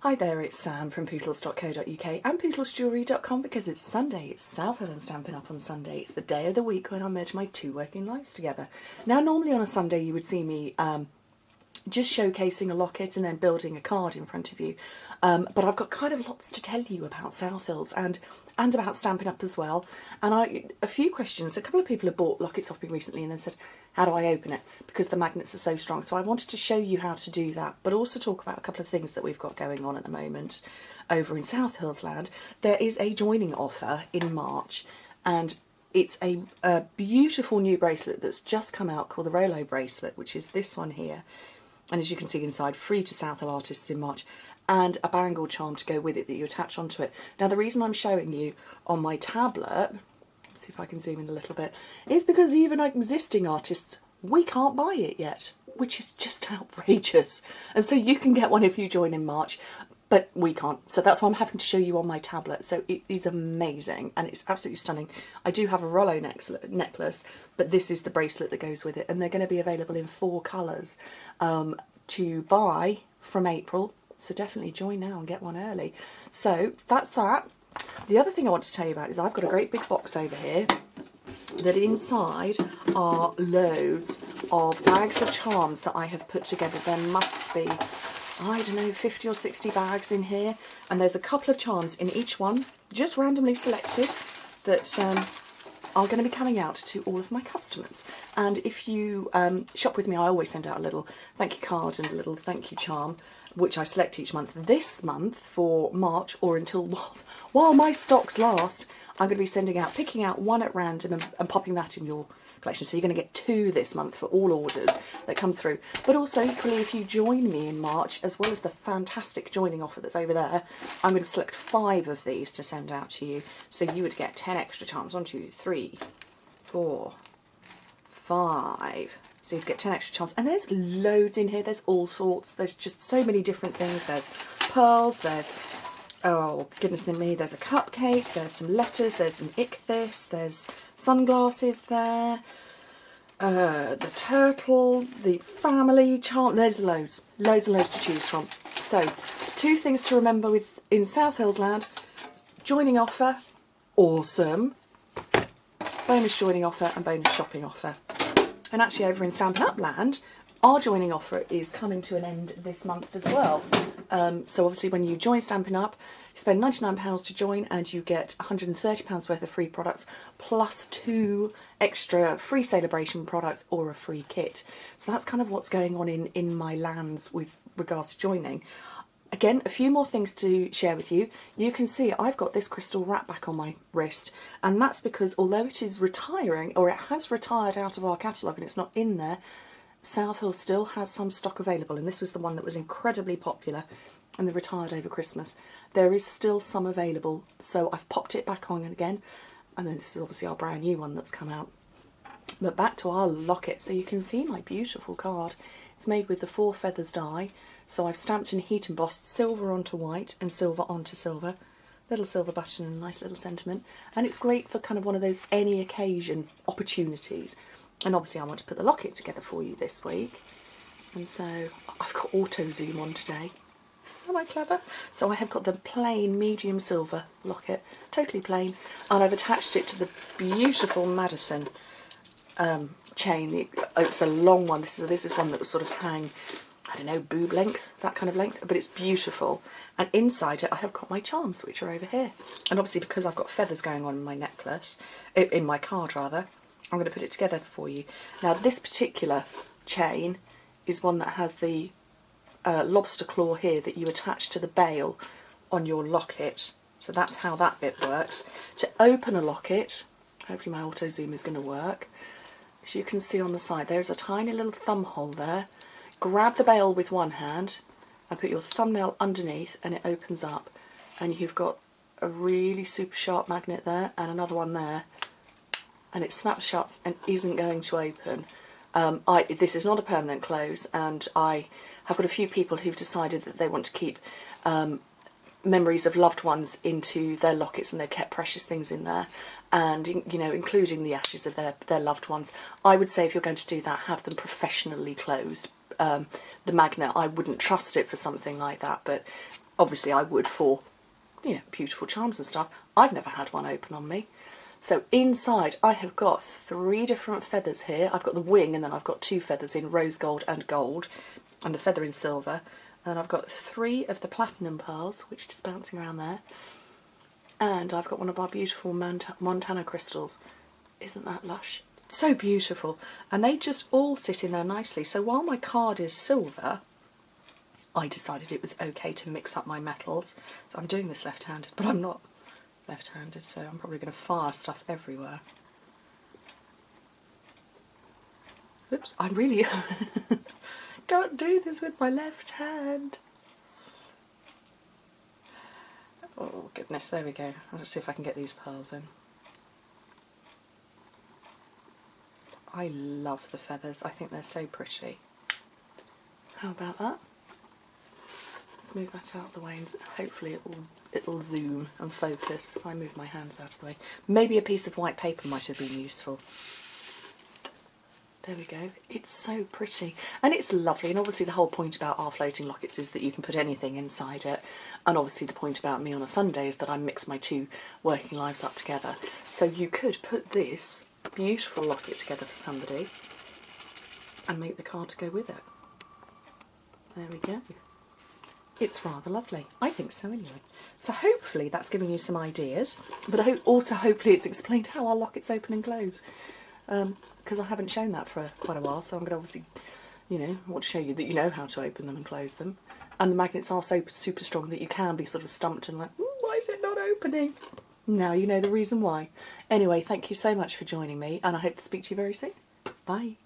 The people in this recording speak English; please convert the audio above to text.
Hi there, it's Sam from pootles.co.uk and pootlesjewellery.com because it's Sunday, it's South Hill and Stampin' Up on Sunday. It's the day of the week when I merge my two working lives together. Now normally on a Sunday you would see me just showcasing a locket and then building a card in front of you. But I've got kind of lots to tell you about South Hills and about Stampin' Up as well. And a few questions. A couple of people have bought lockets off me recently and then said, how do I open it? Because the magnets are so strong. So I wanted to show you how to do that, but also talk about a couple of things that we've got going on at the moment over in South Hills land. There is a joining offer in March, and it's a beautiful new bracelet that's just come out called the Rolo bracelet, which is this one here. And as you can see inside, free to South Hill artists in March, and a bangle charm to go with it that you attach onto it. Now the reason I'm showing you on my tablet, see if I can zoom in a little bit, is because even existing artists, we can't buy it yet, which is just outrageous. And so you can get one if you join in March, but we can't. So that's why I'm having to show you on my tablet. So it is amazing and it's absolutely stunning. I do have a Rollo necklace, but this is the bracelet that goes with it, and they're going to be available in 4 colours to buy from April. So definitely join now and get one early. So that's that. The other thing I want to tell you about is I've got a great big box over here that inside are loads of bags of charms that I have put together. There must be, I don't know, 50 or 60 bags in here, and there's a couple of charms in each one, just randomly selected, that are going to be coming out to all of my customers. And if you shop with me, I always send out a little thank you card and a little thank you charm, which I select each month. This month, for March, or until while my stocks last, I'm going to be picking out one at random and popping that in your collection. So you're going to get 2 this month for all orders that come through. But also, equally, if you join me in March, as well as the fantastic joining offer that's over there, I'm going to select 5 of these to send out to you. So you would get 10 extra charms. 1, 2, 3, 4, 5. So you'd get 10 extra charms. And there's loads in here. There's all sorts. There's just so many different things. There's pearls. There's, oh goodness me, there's a cupcake. There's some letters. There's an ichthys. There's sunglasses there. The turtle. The family charm. There's loads. Loads and loads to choose from. So 2 things to remember in South Hills land. Joining offer. Awesome. Bonus joining offer and bonus shopping offer. And actually over in Stampin' Up land, our joining offer is coming to an end this month as well. So obviously when you join Stampin' Up, you spend £99 to join and you get £130 worth of free products plus 2 extra free celebration products or a free kit. So that's kind of what's going on in my lands with regards to joining. Again, a few more things to share with you. You can see I've got this crystal wrap back on my wrist, and that's because although it is retiring, or it has retired out of our catalogue and it's not in there, South Hill still has some stock available, and this was the one that was incredibly popular and they retired over Christmas. There is still some available, so I've popped it back on again, and then this is obviously our brand new one that's come out. But back to our locket, so you can see my beautiful card. It's made with the 4 feathers die. So I've stamped and heat embossed silver onto white and silver onto silver. Little silver button and a nice little sentiment. And it's great for kind of one of those any occasion opportunities. And obviously I want to put the locket together for you this week. And so I've got auto zoom on today. Am I clever? So I have got the plain medium silver locket, totally plain. And I've attached it to the beautiful Madison chain. It's a long one. This is one that was sort of hang, I don't know, boob length, that kind of length, but it's beautiful. And inside it I have got my charms, which are over here. And obviously because I've got feathers going on in my necklace, in my card rather, I'm going to put it together for you. Now this particular chain is one that has the lobster claw here that you attach to the bail on your locket. So that's how that bit works. To open a locket, hopefully my auto zoom is going to work. As you can see on the side, there's a tiny little thumb hole there. Grab the bail with one hand and put your thumbnail underneath and it opens up, and you've got a really super sharp magnet there and another one there, and it snaps shut and isn't going to open. This is not a permanent close, and I have got a few people who've decided that they want to keep memories of loved ones into their lockets, and they've kept precious things in there, and you know, including the ashes of their loved ones. I would say if you're going to do that, have them professionally closed the magnet. I wouldn't trust it for something like that, but obviously I would for, you know, beautiful charms and stuff. I've never had one open on me. So inside I have got 3 different feathers here. I've got the wing, and then I've got 2 feathers in rose gold and gold, and the feather in silver. And I've got 3 of the platinum pearls, which is bouncing around there. And I've got one of our beautiful Montana crystals. Isn't that lush? So beautiful. And they just all sit in there nicely. So while my card is silver, I decided it was okay to mix up my metals. So I'm doing this left-handed, but I'm not left-handed, so I'm probably going to fire stuff everywhere. Oops, I really can't do this with my left hand. Oh goodness, there we go. Let's see if I can get these pearls in. I love the feathers. I think they're so pretty. How about that? Let's move that out of the way and hopefully it'll zoom and focus if I move my hands out of the way. Maybe a piece of white paper might have been useful. There we go. It's so pretty and it's lovely, and obviously the whole point about our floating lockets is that you can put anything inside it, and obviously the point about me on a Sunday is that I mix my 2 working lives up together. So you could put this beautiful locket together for somebody and make the card to go with it. There we go. It's rather lovely. I think so anyway. So hopefully that's giving you some ideas, but also hopefully it's explained how our lockets open and close. Because I haven't shown that for quite a while, so I'm going to obviously, you know, want to show you that you know how to open them and close them. And the magnets are so super strong that you can be sort of stumped and like, why is it not opening? Now you know the reason why. Anyway, thank you so much for joining me, and I hope to speak to you very soon. Bye.